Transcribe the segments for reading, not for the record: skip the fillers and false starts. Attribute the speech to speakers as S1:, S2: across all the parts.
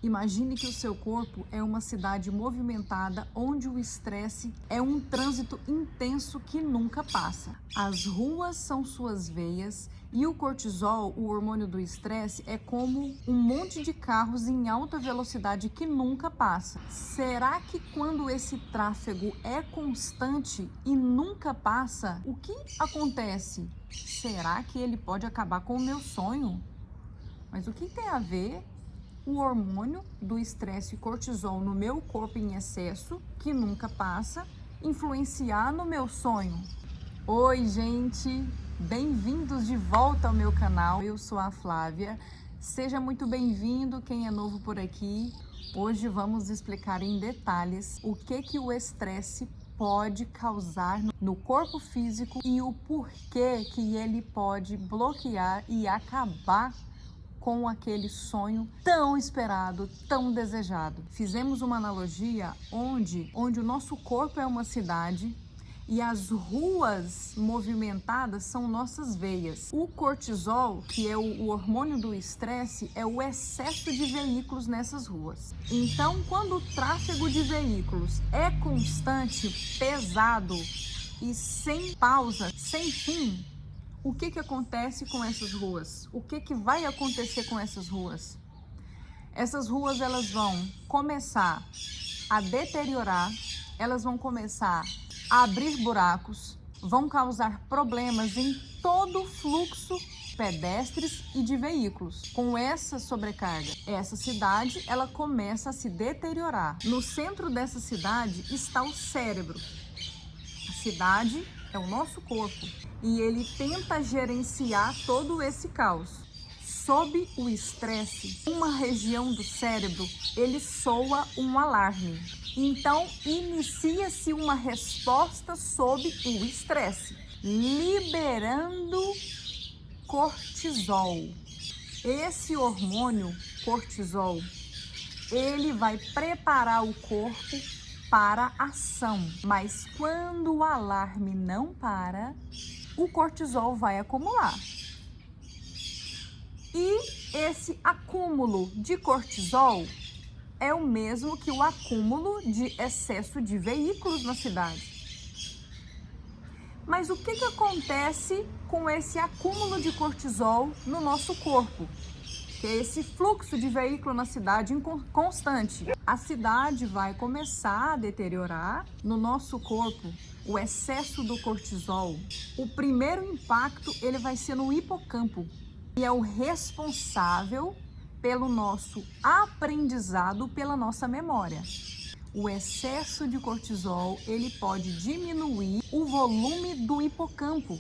S1: Imagine que o seu corpo é uma cidade movimentada onde o estresse é um trânsito intenso que nunca passa. As ruas são suas veias e o cortisol, o hormônio do estresse, é como um monte de carros em alta velocidade que nunca passa. Será que quando esse tráfego é constante e nunca passa, o que acontece? Será que ele pode acabar com o meu sonho? Mas o que tem a ver o hormônio do estresse e cortisol no meu corpo em excesso, que nunca passa, influenciar no meu sonho? Oi, gente! Bem-vindos de volta ao meu canal. Eu sou a Flávia. Seja muito bem-vindo quem é novo por aqui. Hoje vamos explicar em detalhes o que o estresse pode causar no corpo físico e o porquê que ele pode bloquear e acabar com aquele sonho tão esperado, tão desejado. Fizemos uma analogia onde o nosso corpo é uma cidade e as ruas movimentadas são nossas veias. O cortisol, que é o hormônio do estresse, é o excesso de veículos nessas ruas. Então, quando o tráfego de veículos é constante, pesado e sem pausa, sem fim, o que acontece com essas ruas? O que vai acontecer com essas ruas? Essas ruas elas vão começar a deteriorar, elas vão começar a abrir buracos, vão causar problemas em todo o fluxo pedestres e de veículos. Com essa sobrecarga, essa cidade ela começa a se deteriorar. No centro dessa cidade está o cérebro. A cidade é o nosso corpo e ele tenta gerenciar todo esse caos. Sob o estresse, uma região do cérebro, ele soa um alarme. Então, inicia-se uma resposta sob o estresse, liberando cortisol. Esse hormônio, cortisol, ele vai preparar o corpo para ação, mas quando o alarme não para, o cortisol vai acumular. E esse acúmulo de cortisol é o mesmo que o acúmulo de excesso de veículos na cidade. Mas o que acontece com esse acúmulo de cortisol no nosso corpo? Que é esse fluxo de veículo na cidade constante. A cidade vai começar a deteriorar no nosso corpo o excesso do cortisol. O primeiro impacto ele vai ser no hipocampo, que é o responsável pelo nosso aprendizado, pela nossa memória. O excesso de cortisol ele pode diminuir o volume do hipocampo.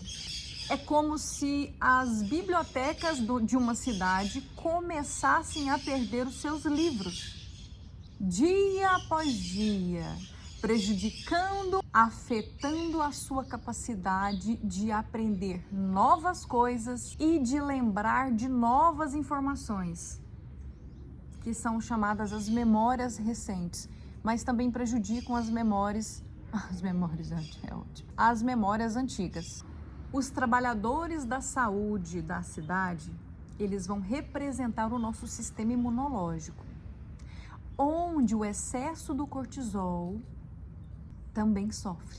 S1: É como se as bibliotecas de uma cidade começassem a perder os seus livros, dia após dia, prejudicando, afetando a sua capacidade de aprender novas coisas e de lembrar de novas informações, que são chamadas as memórias recentes, mas também prejudicam as memórias antigas. Os trabalhadores da saúde da cidade, eles vão representar o nosso sistema imunológico, onde o excesso do cortisol também sofre.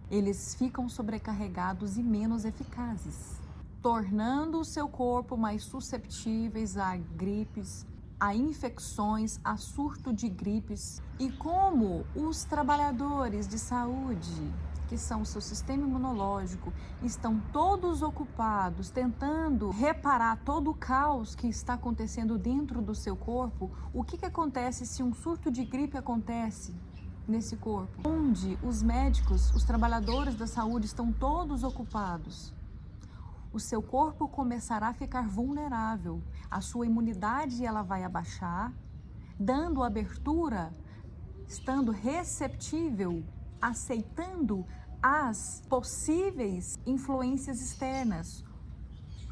S1: Eles ficam sobrecarregados e menos eficazes, tornando o seu corpo mais susceptíveis a gripes, a infecções, a surto de gripes. E como os trabalhadores de saúde, que são o seu sistema imunológico, estão todos ocupados tentando reparar todo o caos que está acontecendo dentro do seu corpo, o que acontece se um surto de gripe acontece nesse corpo? Onde os médicos, os trabalhadores da saúde estão todos ocupados, o seu corpo começará a ficar vulnerável, a sua imunidade ela vai abaixar, dando abertura, estando receptível, aceitando as possíveis influências externas.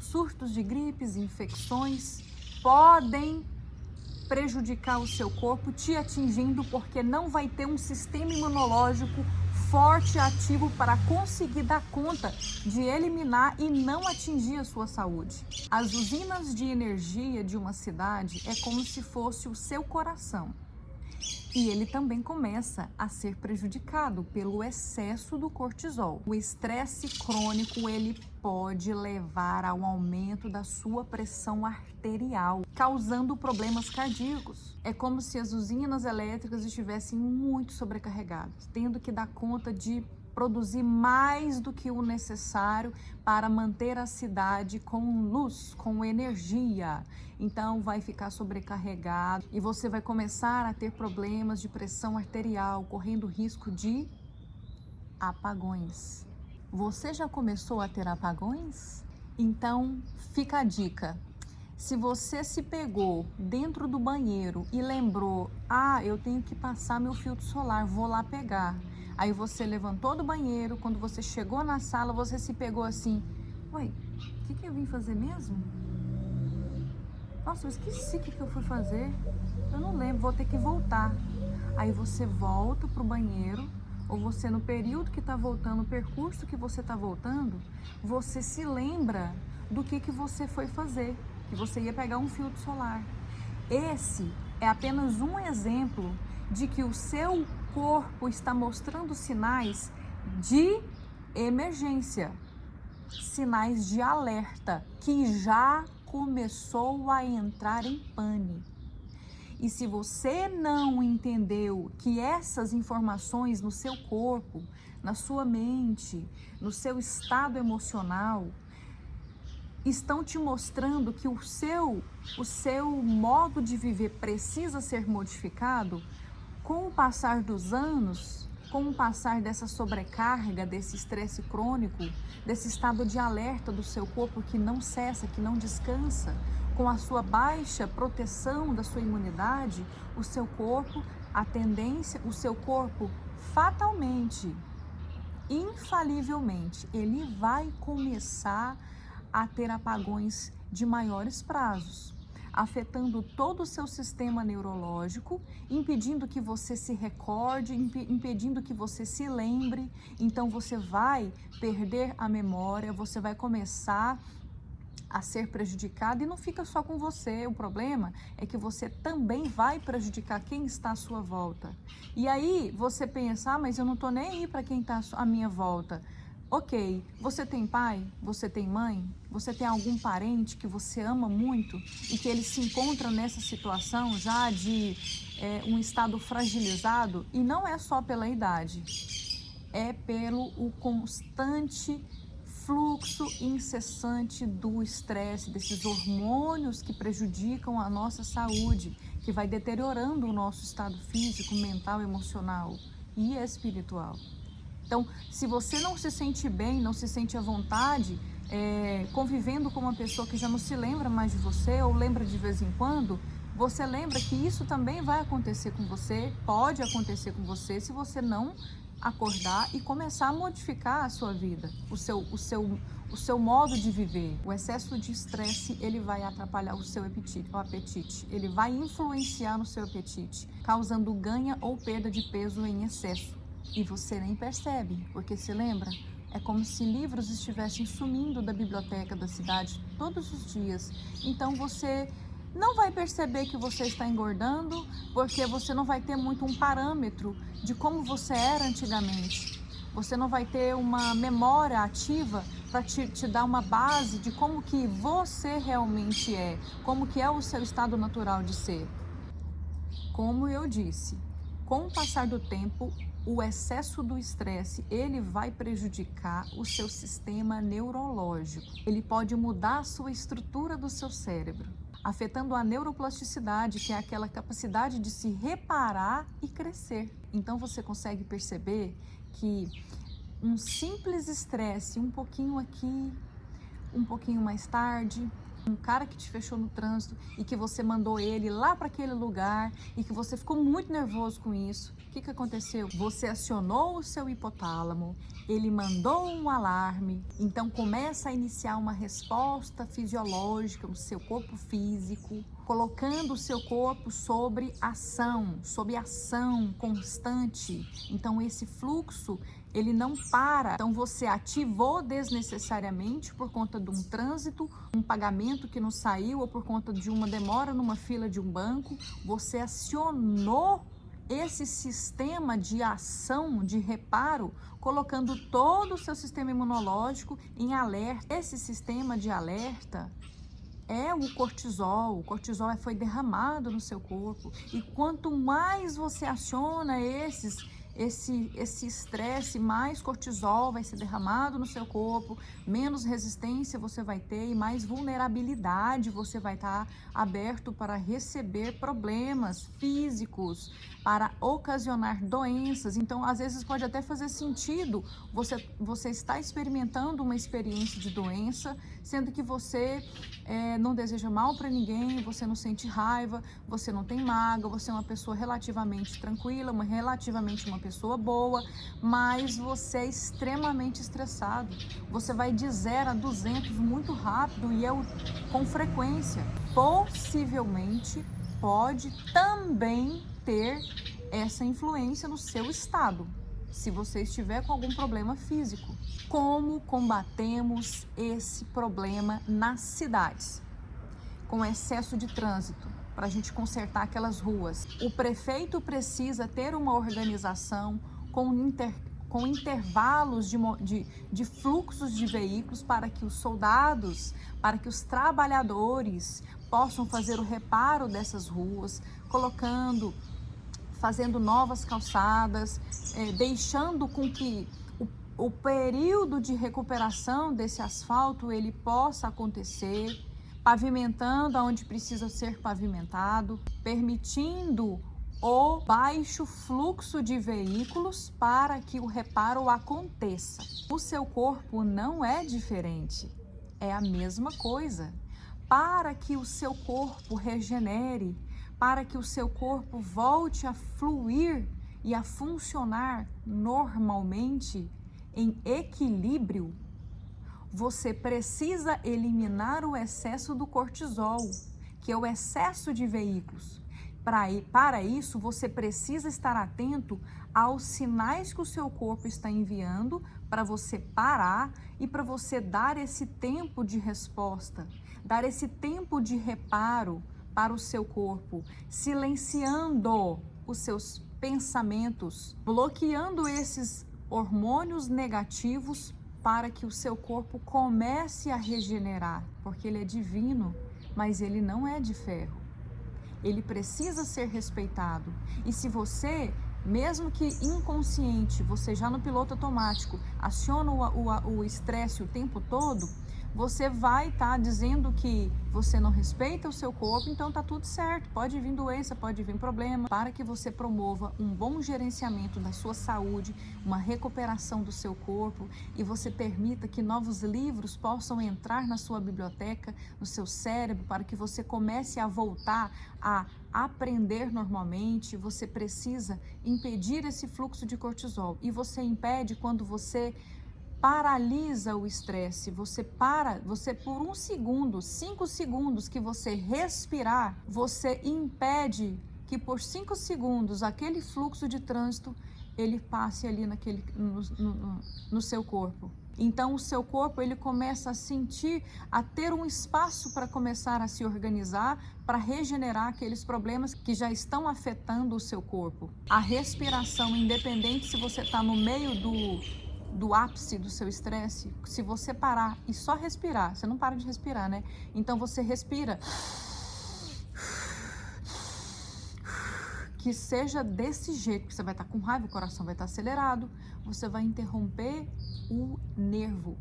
S1: Surtos de gripes, infecções podem prejudicar o seu corpo, te atingindo, porque não vai ter um sistema imunológico forte e ativo para conseguir dar conta de eliminar e não atingir a sua saúde. As usinas de energia de uma cidade é como se fosse o seu coração. E ele também começa a ser prejudicado pelo excesso do cortisol. O estresse crônico, ele pode levar ao aumento da sua pressão arterial, causando problemas cardíacos. É como se as usinas elétricas estivessem muito sobrecarregadas, tendo que dar conta de produzir mais do que o necessário para manter a cidade com luz, com energia. Então vai ficar sobrecarregado e você vai começar a ter problemas de pressão arterial, correndo risco de apagões. Você já começou a ter apagões? Então fica a dica. Se você se pegou dentro do banheiro e lembrou, eu tenho que passar meu filtro solar, vou lá pegar. Aí você levantou do banheiro, quando você chegou na sala, você se pegou assim, uai, o que eu vim fazer mesmo? Nossa, eu esqueci o que eu fui fazer, eu não lembro, vou ter que voltar. Aí você volta pro banheiro, ou você no período que está voltando, o percurso que você está voltando, você se lembra do que você foi fazer, que você ia pegar um filtro solar. Esse é apenas um exemplo de que o seu corpo está mostrando sinais de emergência, sinais de alerta, que já começou a entrar em pane. E se você não entendeu que essas informações no seu corpo, na sua mente, no seu estado emocional, estão te mostrando que o seu modo de viver precisa ser modificado, com o passar dos anos, com o passar dessa sobrecarga, desse estresse crônico, desse estado de alerta do seu corpo que não cessa, que não descansa, com a sua baixa proteção da sua imunidade, o seu corpo, o seu corpo fatalmente, infalivelmente, ele vai começar a ter apagões de maiores prazos, afetando todo o seu sistema neurológico, impedindo que você se recorde, impedindo que você se lembre. Então você vai perder a memória, você vai começar a ser prejudicado e não fica só com você. O problema é que você também vai prejudicar quem está à sua volta. E aí você pensa, mas eu não estou nem aí para quem está à minha volta. Ok, você tem pai, você tem mãe, você tem algum parente que você ama muito e que ele se encontra nessa situação já de um estado fragilizado, e não é só pela idade, é pelo o constante fluxo incessante do estresse, desses hormônios que prejudicam a nossa saúde, que vai deteriorando o nosso estado físico, mental, emocional e espiritual. Então, se você não se sente bem, não se sente à vontade, convivendo com uma pessoa que já não se lembra mais de você ou lembra de vez em quando, você lembra que isso também vai acontecer com você, pode acontecer com você, se você não acordar e começar a modificar a sua vida, o seu modo de viver. O excesso de estresse, ele vai atrapalhar o seu apetite, ele vai influenciar no seu apetite, causando ganho ou perda de peso em excesso. E você nem percebe, porque se lembra? É como se livros estivessem sumindo da biblioteca da cidade todos os dias. Então você não vai perceber que você está engordando, porque você não vai ter muito um parâmetro de como você era antigamente. Você não vai ter uma memória ativa para te dar uma base de como que você realmente é, como que é o seu estado natural de ser. Como eu disse, com o passar do tempo, o excesso do estresse, ele vai prejudicar o seu sistema neurológico. Ele pode mudar a sua estrutura do seu cérebro, afetando a neuroplasticidade, que é aquela capacidade de se reparar e crescer. Então você consegue perceber que um simples estresse, um pouquinho aqui, um pouquinho mais tarde, um cara que te fechou no trânsito e que você mandou ele lá para aquele lugar e que você ficou muito nervoso com isso. O que aconteceu? Você acionou o seu hipotálamo, ele mandou um alarme, então começa a iniciar uma resposta fisiológica no seu corpo físico, colocando o seu corpo sob ação constante. Então esse fluxo, ele não para. Então você ativou desnecessariamente por conta de um trânsito, um pagamento que não saiu ou por conta de uma demora numa fila de um banco, você acionou esse sistema de ação, de reparo, colocando todo o seu sistema imunológico em alerta. Esse sistema de alerta é o cortisol. O cortisol foi derramado no seu corpo. E quanto mais você aciona esse estresse, mais cortisol vai ser derramado no seu corpo, menos resistência você vai ter e mais vulnerabilidade você vai estar aberto para receber problemas físicos, para ocasionar doenças. Então, às vezes pode até fazer sentido você está experimentando uma experiência de doença, sendo que você não deseja mal para ninguém, você não sente raiva, você não tem mágoa, você é uma pessoa relativamente tranquila, relativamente uma pessoa boa, mas você é extremamente estressado. Você vai de 0 a 200 muito rápido e com frequência. Possivelmente pode também ter essa influência no seu estado, se você estiver com algum problema físico. Como combatemos esse problema nas cidades? Com excesso de trânsito, para a gente consertar aquelas ruas. O prefeito precisa ter uma organização com intervalos de fluxos de veículos para que os soldados, para que os trabalhadores possam fazer o reparo dessas ruas, fazendo novas calçadas, deixando com que o período de recuperação desse asfalto ele possa acontecer, pavimentando onde precisa ser pavimentado, permitindo o baixo fluxo de veículos para que o reparo aconteça. O seu corpo não é diferente, é a mesma coisa. Para que o seu corpo regenere, para que o seu corpo volte a fluir e a funcionar normalmente, em equilíbrio, você precisa eliminar o excesso do cortisol, que é o excesso de veículos. Para isso, você precisa estar atento aos sinais que o seu corpo está enviando para você parar e para você dar esse tempo de resposta, dar esse tempo de reparo para o seu corpo, silenciando os seus pensamentos, bloqueando esses hormônios negativos para que o seu corpo comece a regenerar, porque ele é divino, mas ele não é de ferro. Ele precisa ser respeitado. E se você, mesmo que inconsciente, você já no piloto automático, aciona o estresse o tempo todo, você vai estar dizendo que você não respeita o seu corpo, então tá tudo certo, pode vir doença, pode vir problema, para que você promova um bom gerenciamento da sua saúde, uma recuperação do seu corpo e você permita que novos livros possam entrar na sua biblioteca, no seu cérebro, para que você comece a voltar a aprender normalmente. Você precisa impedir esse fluxo de cortisol e você impede quando você paralisa o estresse, você por 1 segundo, 5 segundos que você respirar, você impede que por 5 segundos aquele fluxo de trânsito ele passe ali no seu corpo. Então o seu corpo ele começa a ter um espaço para começar a se organizar, para regenerar aqueles problemas que já estão afetando o seu corpo. A respiração, independente se você está no meio do ápice do seu estresse, se você parar e só respirar, você não para de respirar, né? Então você respira, que seja desse jeito, que você vai estar com raiva, o coração vai estar acelerado, você vai interromper o nervo,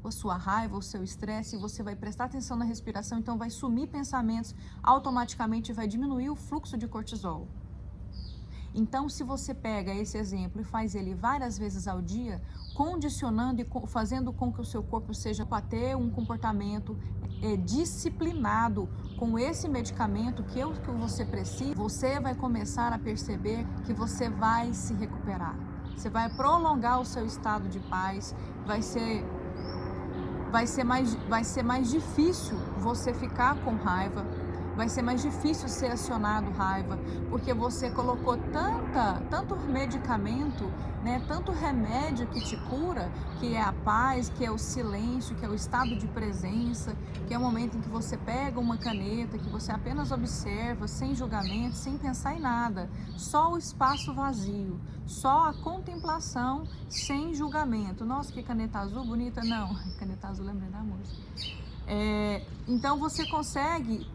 S1: a sua raiva, o seu estresse, e você vai prestar atenção na respiração, então vai sumir pensamentos, automaticamente vai diminuir o fluxo de cortisol. Então, se você pega esse exemplo e faz ele várias vezes ao dia, condicionando e fazendo com que o seu corpo seja para ter um comportamento disciplinado com esse medicamento que você precisa, você vai começar a perceber que você vai se recuperar. Você vai prolongar o seu estado de paz, vai ser mais difícil você ficar com raiva, vai ser mais difícil ser acionado raiva, porque você colocou tanto medicamento, né, tanto remédio que te cura, que é a paz, que é o silêncio, que é o estado de presença, que é o momento em que você pega uma caneta, que você apenas observa, sem julgamento, sem pensar em nada, só o espaço vazio, só a contemplação, sem julgamento. Nossa, que caneta azul bonita! Não, caneta azul, lembrei da música. Então você consegue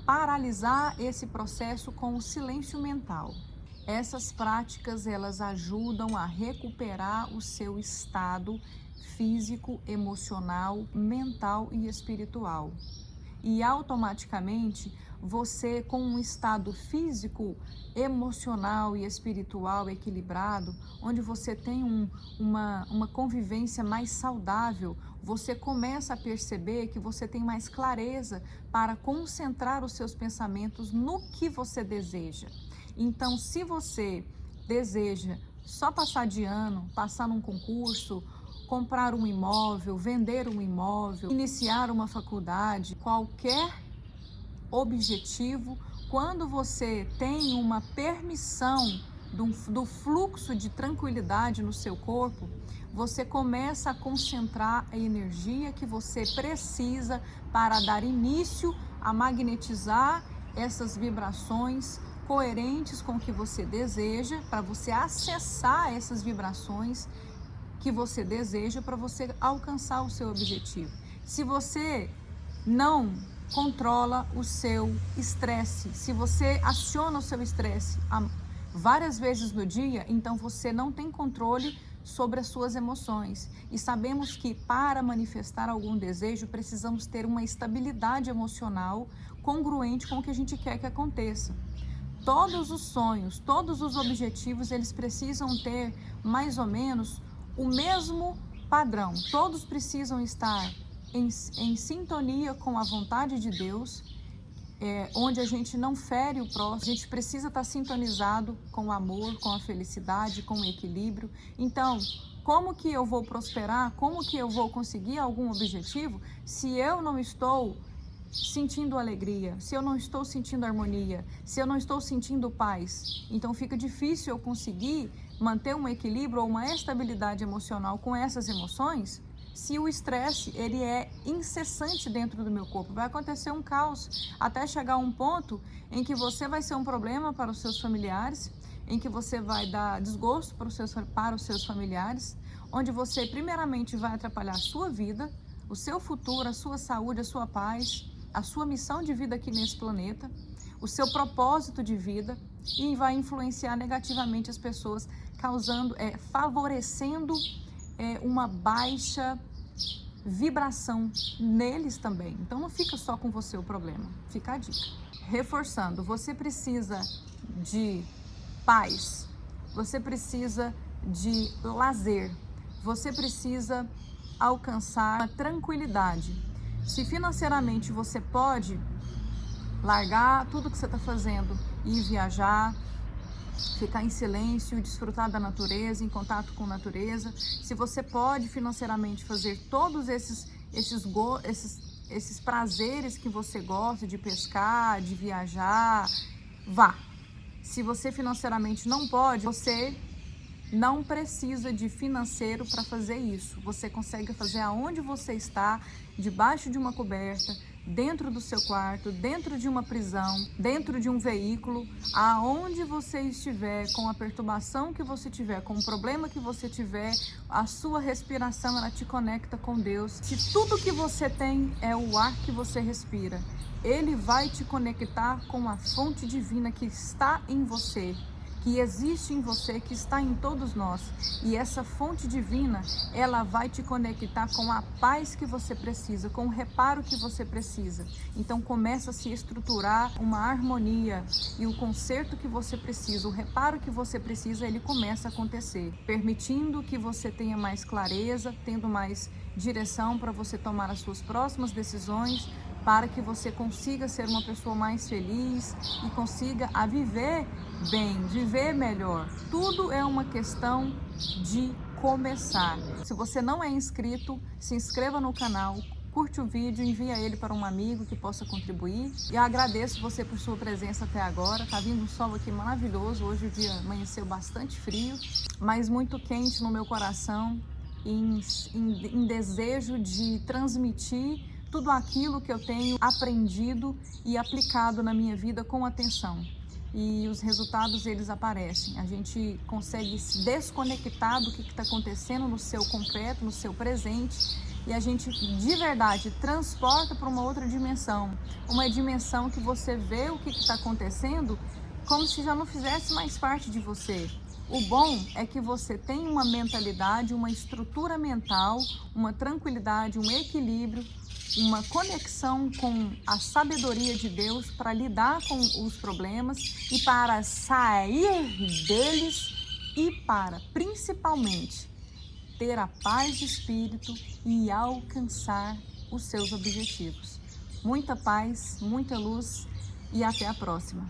S1: paralisar esse processo com o silêncio mental. Essas práticas, elas ajudam a recuperar o seu estado físico, emocional, mental e espiritual. E automaticamente você, com um estado físico, emocional e espiritual equilibrado, onde você tem uma convivência mais saudável, você começa a perceber que você tem mais clareza para concentrar os seus pensamentos no que você deseja. Então, se você deseja só passar de ano, passar num concurso, comprar um imóvel, vender um imóvel, iniciar uma faculdade, qualquer objetivo, quando você tem uma permissão do fluxo de tranquilidade no seu corpo, você começa a concentrar a energia que você precisa para dar início a magnetizar essas vibrações coerentes com o que você deseja, para você acessar essas vibrações que você deseja, para você alcançar o seu objetivo. Se você não controla o seu estresse, se você aciona o seu estresse várias vezes no dia, então você não tem controle sobre as suas emoções. E sabemos que para manifestar algum desejo, precisamos ter uma estabilidade emocional congruente com o que a gente quer que aconteça. Todos os sonhos, todos os objetivos, eles precisam ter mais ou menos o mesmo padrão. Todos precisam estar em sintonia com a vontade de Deus, onde a gente não fere o próximo. A gente precisa estar sintonizado com o amor, com a felicidade, com o equilíbrio. Então, como que eu vou prosperar? Como que eu vou conseguir algum objetivo se eu não estou sentindo alegria, se eu não estou sentindo harmonia, se eu não estou sentindo paz? Então fica difícil eu conseguir manter um equilíbrio ou uma estabilidade emocional com essas emoções se o estresse ele é incessante dentro do meu corpo. Vai acontecer um caos até chegar a um ponto em que você vai ser um problema para os seus familiares, em que você vai dar desgosto para os seus familiares, onde você primeiramente vai atrapalhar a sua vida, o seu futuro, a sua saúde, a sua paz, a sua missão de vida aqui nesse planeta, o seu propósito de vida, e vai influenciar negativamente as pessoas, favorecendo uma baixa vibração neles também. Então não fica só com você o problema, fica a dica. Reforçando, você precisa de paz, você precisa de lazer, você precisa alcançar a tranquilidade. Se financeiramente você pode largar tudo que você está fazendo e ir viajar, ficar em silêncio, desfrutar da natureza, em contato com a natureza. Se você pode financeiramente fazer todos esses prazeres que você gosta, de pescar, de viajar, vá. Se você financeiramente não pode, você não precisa de financeiro para fazer isso. Você consegue fazer aonde você está, debaixo de uma coberta, dentro do seu quarto, dentro de uma prisão, dentro de um veículo, aonde você estiver, com a perturbação que você tiver, com o problema que você tiver, a sua respiração, ela te conecta com Deus. Se tudo que você tem é o ar que você respira, Ele vai te conectar com a fonte divina que está em você, que existe em você, que está em todos nós. E essa fonte divina, ela vai te conectar com a paz que você precisa, com o reparo que você precisa. Então começa a se estruturar uma harmonia, e o conserto que você precisa, o reparo que você precisa, ele começa a acontecer, permitindo que você tenha mais clareza, tendo mais direção para você tomar as suas próximas decisões, para que você consiga ser uma pessoa mais feliz e consiga viver bem, viver melhor. Tudo é uma questão de começar. Se você não é inscrito, se inscreva no canal, curte o vídeo, envia ele para um amigo que possa contribuir. E agradeço você por sua presença até agora. Tá vindo um sol aqui maravilhoso. Hoje o dia amanheceu bastante frio, mas muito quente no meu coração, em desejo de transmitir tudo aquilo que eu tenho aprendido e aplicado na minha vida com atenção. E os resultados, eles aparecem. A gente consegue se desconectar do que está acontecendo no seu concreto, no seu presente, e a gente de verdade transporta para uma outra dimensão, uma dimensão que você vê o que está acontecendo como se já não fizesse mais parte de você. O bom é que você tem uma mentalidade, uma estrutura mental, uma tranquilidade, um equilíbrio, uma conexão com a sabedoria de Deus para lidar com os problemas e para sair deles e para, principalmente, ter a paz de espírito e alcançar os seus objetivos. Muita paz, muita luz e até a próxima.